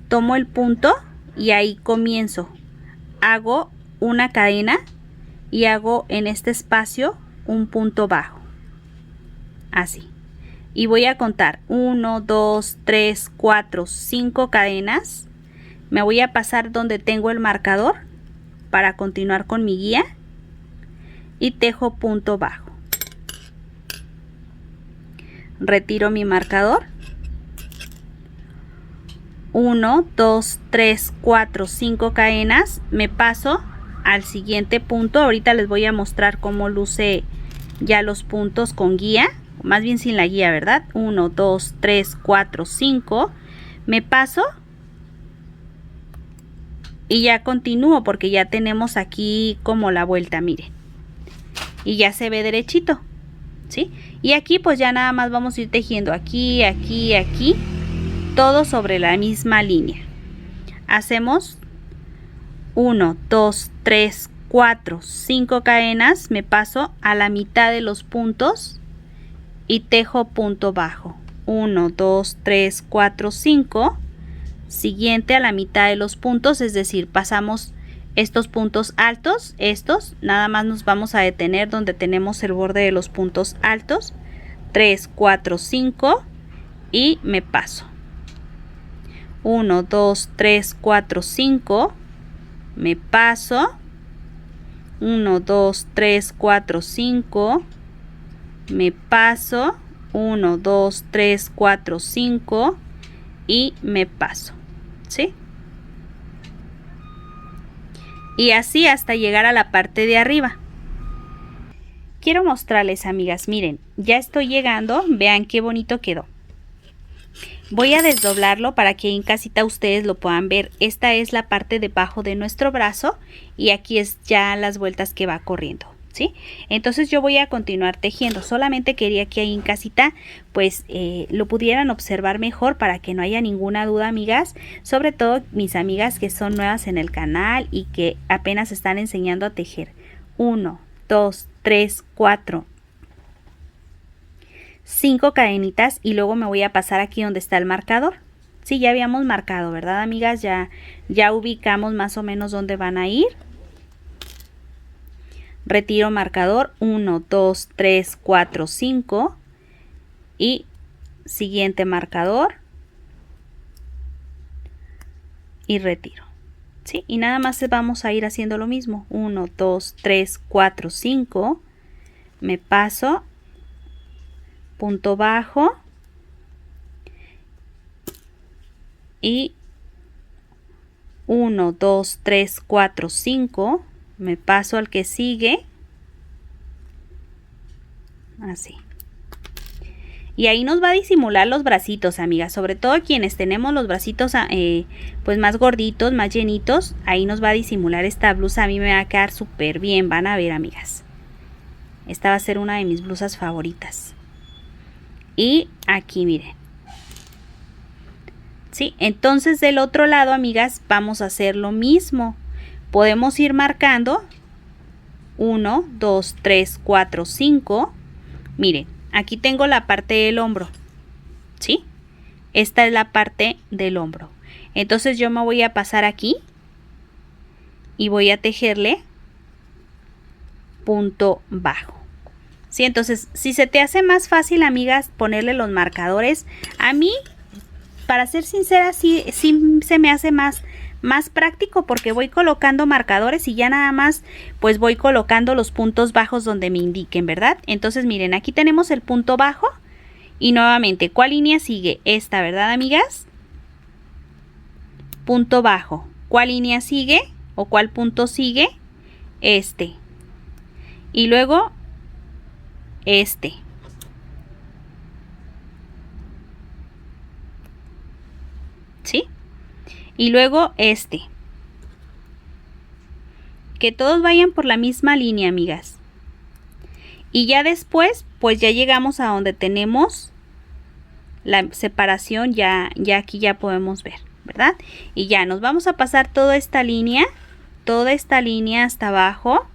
Tomo el punto y ahí comienzo. Hago una cadena y hago en este espacio un punto bajo. Así. y voy a contar 1, 2, 3, 4, 5 cadenas. Me voy a pasar donde tengo el marcador para continuar con mi guía y tejo punto bajo. Retiro mi marcador. 1, 2, 3, 4, 5 cadenas. Me paso al siguiente punto. Ahorita les voy a mostrar cómo luce ya los puntos con guía, más bien sin la guía, ¿verdad? 1, 2, 3, 4, 5. Me paso y ya continúo porque ya tenemos aquí como la vuelta, miren. Y ya se ve derechito, ¿sí? Y aquí pues ya nada más vamos a ir tejiendo aquí, aquí, aquí, todo sobre la misma línea. Hacemos 1, 2, 3, 4, 5 cadenas. Me paso a la mitad de los puntos y tejo punto bajo. 1, 2, 3, 4, 5. Siguiente a la mitad de los puntos, es decir, pasamos estos puntos altos, estos, nada más nos vamos a detener donde tenemos el borde de los puntos altos. 3, 4, 5 y me paso. 1, 2, 3, 4, 5. Me paso. 1, 2, 3, 4, 5. Me paso. 1, 2, 3, 4, 5 y me paso, ¿sí? Y así hasta llegar a la parte de arriba. Quiero mostrarles, amigas, miren, ya estoy llegando, vean qué bonito quedó. Voy a desdoblarlo para que en casita ustedes lo puedan ver. Esta es la parte debajo de nuestro brazo y aquí es ya las vueltas que va corriendo, ¿sí? Entonces yo voy a continuar tejiendo. Solamente quería que ahí en casita pues lo pudieran observar mejor para que no haya ninguna duda, amigas. Sobre todo mis amigas que son nuevas en el canal y que apenas están enseñando a tejer. 1, 2, 3, 4, 5 cadenitas y luego me voy a pasar aquí donde está el marcador. Sí, ya habíamos marcado, ¿verdad, amigas? Ya ubicamos más o menos dónde van a ir. Retiro marcador. 1, 2, 3, 4, 5 y siguiente marcador y retiro, ¿sí? Y nada más vamos a ir haciendo lo mismo. 1, 2, 3, 4, 5. Me paso. Punto bajo y 1, 2, 3, 4, 5. Me paso al que sigue, así. Y ahí nos va a disimular los bracitos, amigas, sobre todo quienes tenemos los bracitos pues más gorditos, más llenitos. Ahí nos va a disimular esta blusa. A mí me va a quedar súper bien, van a ver, amigas. Esta va a ser una de mis blusas favoritas. Y aquí miren, ¿sí? Entonces del otro lado, amigas, vamos a hacer lo mismo. Podemos ir marcando 1, 2, 3, 4, 5. Miren, aquí tengo la parte del hombro, ¿sí? Esta es la parte del hombro. Entonces yo me voy a pasar aquí y voy a tejerle punto bajo. Sí, entonces, si se te hace más fácil, amigas, ponerle los marcadores, a mí, para ser sincera, sí se me hace más práctico porque voy colocando marcadores y ya nada más, pues voy colocando los puntos bajos donde me indiquen, ¿verdad? Entonces, miren, aquí tenemos el punto bajo y nuevamente, ¿cuál línea sigue? Esta, ¿verdad, amigas? Punto bajo. ¿Cuál línea sigue? ¿O cuál punto sigue? Este. Y luego este. ¿Sí? Y luego este. Que todos vayan por la misma línea, amigas. Y ya después, pues ya llegamos a donde tenemos la separación, ya aquí ya podemos ver, ¿verdad? Y ya nos vamos a pasar toda esta línea hasta abajo.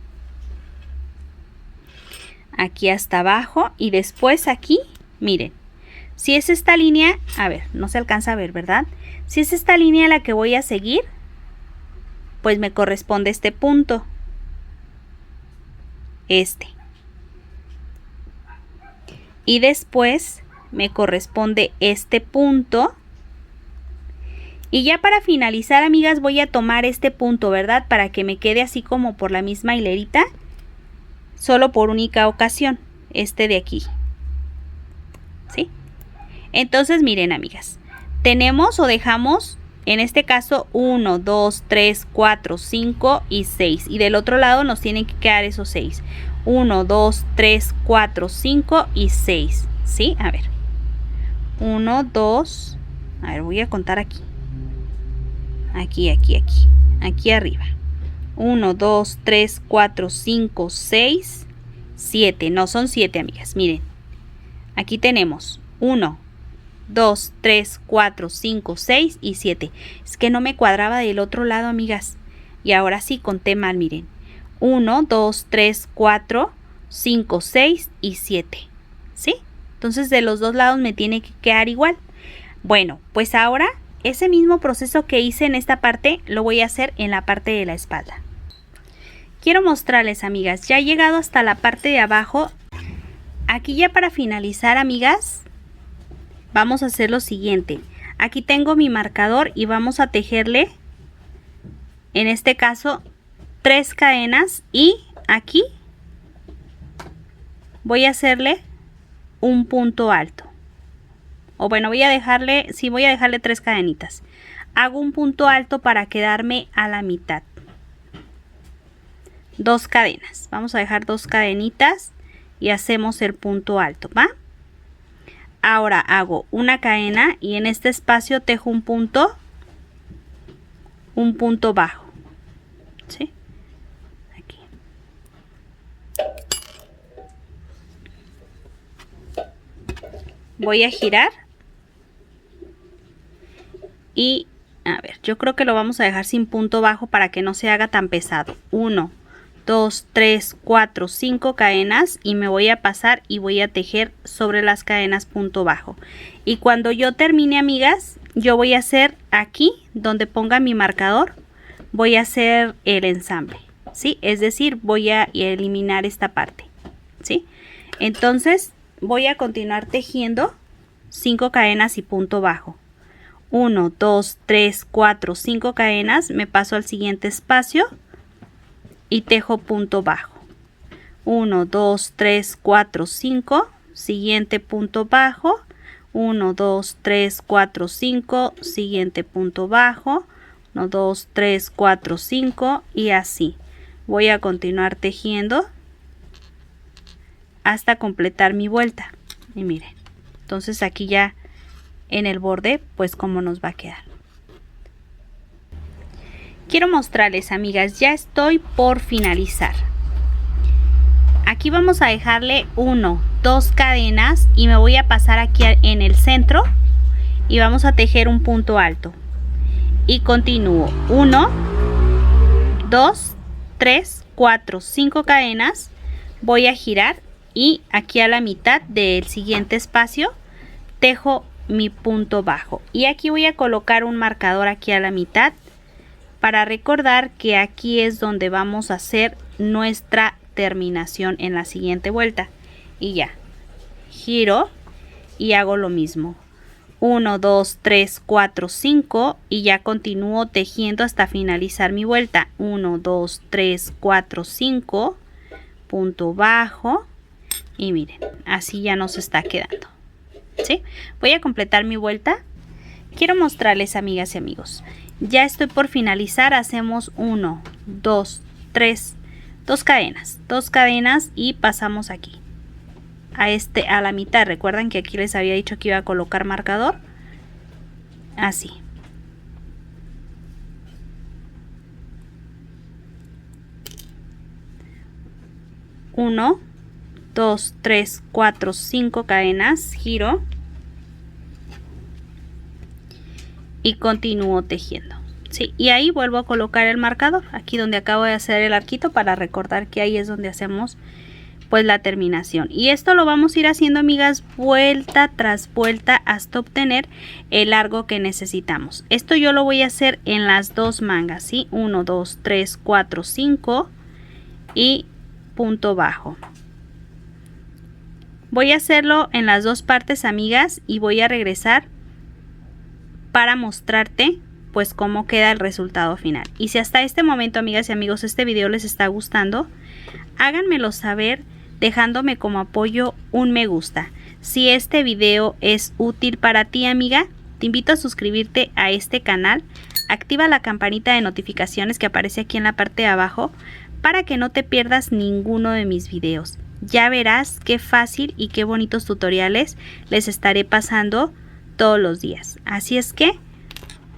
Aquí hasta abajo y después aquí, miren, si es esta línea, a ver, no se alcanza a ver, ¿verdad? Si es esta línea la que voy a seguir, pues me corresponde este punto, este. Y después me corresponde este punto. Y ya para finalizar, amigas, voy a tomar este punto, ¿verdad? Para que me quede así como por la misma hilerita, solo por única ocasión, este de aquí, ¿sí? Entonces, miren, amigas, tenemos o dejamos, en este caso, 1, 2, 3, 4, 5 y 6. Y del otro lado nos tienen que quedar esos 6. 1, 2, 3, 4, 5 y 6, ¿sí? A ver. 1, 2, a ver, voy a contar aquí. Aquí, aquí, aquí. Aquí arriba. 1, 2, 3, 4, 5, 6, 7. No, son 7, amigas. Miren. Aquí tenemos 1, 2, 3, 4, 5, 6 y 7. Es que no me cuadraba del otro lado, amigas. Y ahora sí conté mal, miren. 1, 2, 3, 4, 5, 6 y 7. ¿Sí? Entonces de los dos lados me tiene que quedar igual. Bueno, pues ahora ese mismo proceso que hice en esta parte lo voy a hacer en la parte de la espalda. Quiero mostrarles, amigas, ya he llegado hasta la parte de abajo. Aquí ya para finalizar, amigas, vamos a hacer lo siguiente. Aquí tengo mi marcador y vamos a tejerle, en este caso, 3 cadenas, y aquí voy a hacerle un punto alto. O bueno, voy a dejarle 3 cadenitas. Hago un punto alto para quedarme a la mitad. 2 cadenas. Vamos a dejar 2 cadenitas y hacemos el punto alto, ¿va? Ahora hago una cadena y en este espacio tejo un punto bajo, ¿sí? Aquí. Voy a girar y a ver, yo creo que lo vamos a dejar sin punto bajo para que no se haga tan pesado. 1, 2, 3, 4, 5 cadenas y me voy a pasar y voy a tejer sobre las cadenas punto bajo. Y cuando yo termine, amigas, yo voy a hacer aquí donde ponga mi marcador, voy a hacer el ensamble, ¿sí? Es decir, voy a eliminar esta parte, ¿sí? Entonces voy a continuar tejiendo 5 cadenas y punto bajo. 1, 2, 3, 4, 5 cadenas, me paso al siguiente espacio y tejo punto bajo. 1, 2, 3, 4, 5, siguiente punto bajo. 1, 2, 3, 4, 5, siguiente punto bajo. 1, 2, 3, 4, 5 y así. Voy a continuar tejiendo hasta completar mi vuelta. Y miren, entonces aquí ya en el borde, pues cómo nos va a quedar. Quiero mostrarles, amigas, ya estoy por finalizar. Aquí vamos a dejarle 1, 2 cadenas y me voy a pasar aquí en el centro y vamos a tejer un punto alto. Y continúo 1, 2, 3, 4, 5 cadenas. Voy a girar y aquí a la mitad del siguiente espacio tejo mi punto bajo. Y aquí voy a colocar un marcador aquí a la mitad, para recordar que aquí es donde vamos a hacer nuestra terminación en la siguiente vuelta. Y ya, giro y hago lo mismo. 1, 2, 3, 4, 5 y ya continúo tejiendo hasta finalizar mi vuelta. 1, 2, 3, 4, 5, punto bajo y miren, así ya nos está quedando, ¿sí? Voy a completar mi vuelta. Quiero mostrarles, amigas y amigos, ya estoy por finalizar. Hacemos 1, 2, 3, 2 cadenas y pasamos aquí a la mitad. Recuerdan que aquí les había dicho que iba a colocar marcador, así. Uno, 2, 3, 4, 5 cadenas, giro y continúo tejiendo, ¿sí? Y ahí vuelvo a colocar el marcador aquí donde acabo de hacer el arquito, para recordar que ahí es donde hacemos pues la terminación. Y esto lo vamos a ir haciendo, amigas, vuelta tras vuelta hasta obtener el largo que necesitamos. Esto yo lo voy a hacer en las dos mangas, ¿sí? 1, 2, 3, 4, 5 y punto bajo. Voy a hacerlo en las dos partes, amigas, y voy a regresar para mostrarte pues cómo queda el resultado final. Y si hasta este momento, amigas y amigos, este video les está gustando, háganmelo saber dejándome como apoyo un me gusta. Si este video es útil para ti, amiga, te invito a suscribirte a este canal. Activa la campanita de notificaciones que aparece aquí en la parte de abajo para que no te pierdas ninguno de mis videos. Ya verás qué fácil y qué bonitos tutoriales les estaré pasando todos los días. Así es que,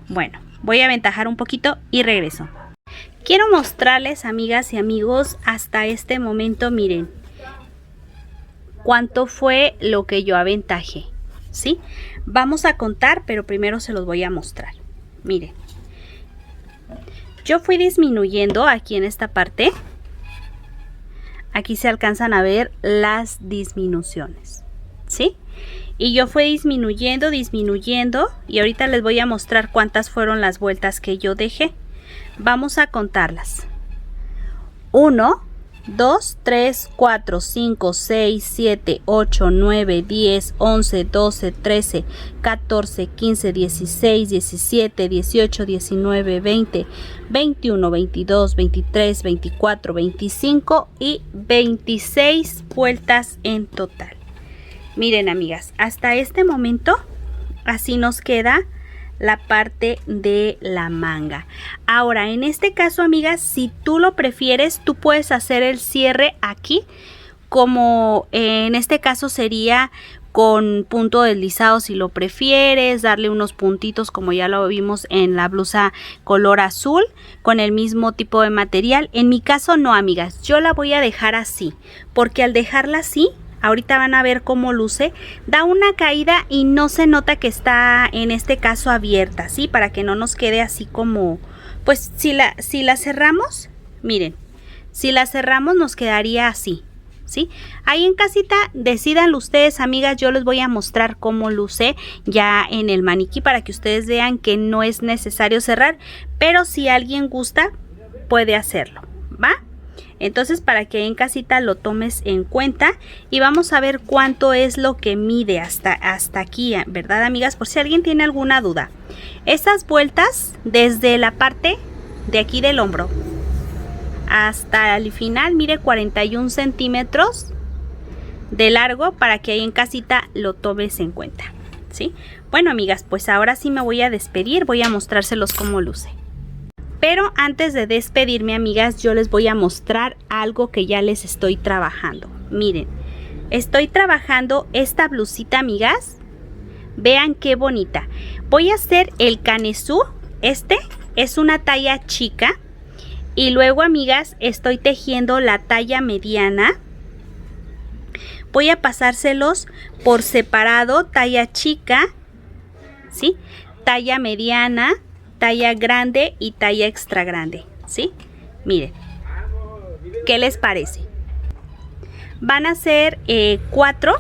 bueno, voy a aventajar un poquito y regreso. Quiero mostrarles, amigas y amigos, hasta este momento, miren, cuánto fue lo que yo aventajé, ¿sí? Vamos a contar, pero primero se los voy a mostrar. Miren, yo fui disminuyendo aquí en esta parte. Aquí se alcanzan a ver las disminuciones, ¿sí? Y yo fui disminuyendo y ahorita les voy a mostrar cuántas fueron las vueltas que yo dejé. Vamos a contarlas. 1, 2, 3, 4, 5, 6, 7, 8, 9, 10, 11, 12, 13, 14, 15, 16, 17, 18, 19, 20, 21, 22, 23, 24, 25 y 26 vueltas en total. Miren, amigas, hasta este momento así nos queda la parte de la manga. Ahora, en este caso, amigas, si tú lo prefieres, tú puedes hacer el cierre aquí, como en este caso sería con punto deslizado si lo prefieres, darle unos puntitos como ya lo vimos en la blusa color azul con el mismo tipo de material. En mi caso no, amigas, yo la voy a dejar así, porque al dejarla así, ahorita van a ver cómo luce, da una caída y no se nota que está en este caso abierta, ¿sí? Para que no nos quede así como, pues si la cerramos, miren, si la cerramos nos quedaría así, ¿sí? Ahí en casita decídanlo ustedes, amigas, yo les voy a mostrar cómo luce ya en el maniquí para que ustedes vean que no es necesario cerrar, pero si alguien gusta puede hacerlo, ¿va? Entonces, para que en casita lo tomes en cuenta y vamos a ver cuánto es lo que mide hasta aquí, ¿verdad, amigas? Por si alguien tiene alguna duda. Estas vueltas desde la parte de aquí del hombro hasta el final, mire, 41 centímetros de largo para que ahí en casita lo tomes en cuenta, ¿sí? Bueno, amigas, pues ahora sí me voy a despedir, voy a mostrárselos cómo luce. Pero antes de despedirme, amigas, yo les voy a mostrar algo que ya les estoy trabajando. Miren, estoy trabajando esta blusita, amigas. Vean qué bonita. Voy a hacer el canesú. Este es una talla chica. Y luego, amigas, estoy tejiendo la talla mediana. Voy a pasárselos por separado, talla chica, ¿sí? Talla mediana, talla grande y talla extra grande, ¿sí? Miren, ¿qué les parece? Van a ser 4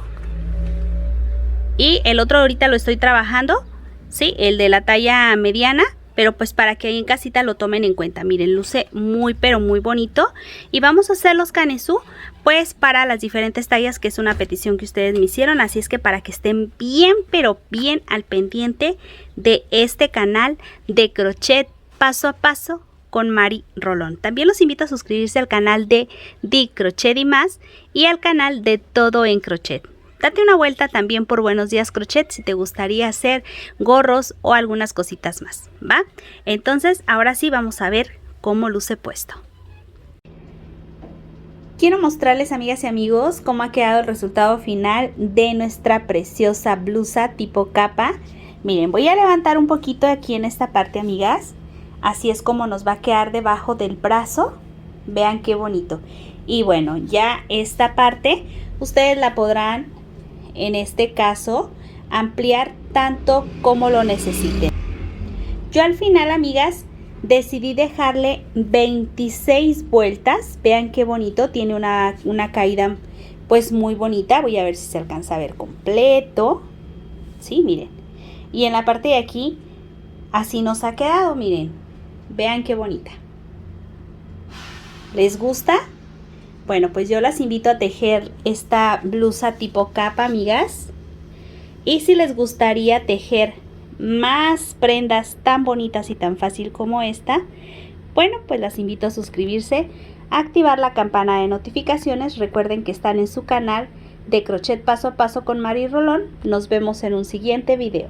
y el otro ahorita lo estoy trabajando, ¿sí? El de la talla mediana, pero pues para que ahí en casita lo tomen en cuenta. Miren, luce muy pero muy bonito. Y vamos a hacer los canesú pues para las diferentes tallas, que es una petición que ustedes me hicieron. Así es que para que estén bien pero bien al pendiente de este canal de crochet paso a paso con Mari Rolón. También los invito a suscribirse al canal de Di Crochet y Más y al canal de Todo en Crochet. Date una vuelta también por Buenos Días Crochet si te gustaría hacer gorros o algunas cositas más, ¿va? Entonces, ahora sí vamos a ver cómo luce puesto. Quiero mostrarles, amigas y amigos, cómo ha quedado el resultado final de nuestra preciosa blusa tipo capa. Miren, voy a levantar un poquito aquí en esta parte, amigas. Así es como nos va a quedar debajo del brazo. Vean qué bonito. Y bueno, ya esta parte ustedes la podrán, en este caso, ampliar tanto como lo necesiten. Yo al final, amigas, decidí dejarle 26 vueltas. Vean qué bonito, tiene una caída pues muy bonita. Voy a ver si se alcanza a ver completo. Sí, miren. Y en la parte de aquí, así nos ha quedado, miren. Vean qué bonita. ¿Les gusta? Bueno, pues yo las invito a tejer esta blusa tipo capa, amigas. Y si les gustaría tejer más prendas tan bonitas y tan fácil como esta, bueno, pues las invito a suscribirse, a activar la campana de notificaciones. Recuerden que están en su canal de Crochet Paso a Paso con Mari Rolón. Nos vemos en un siguiente video.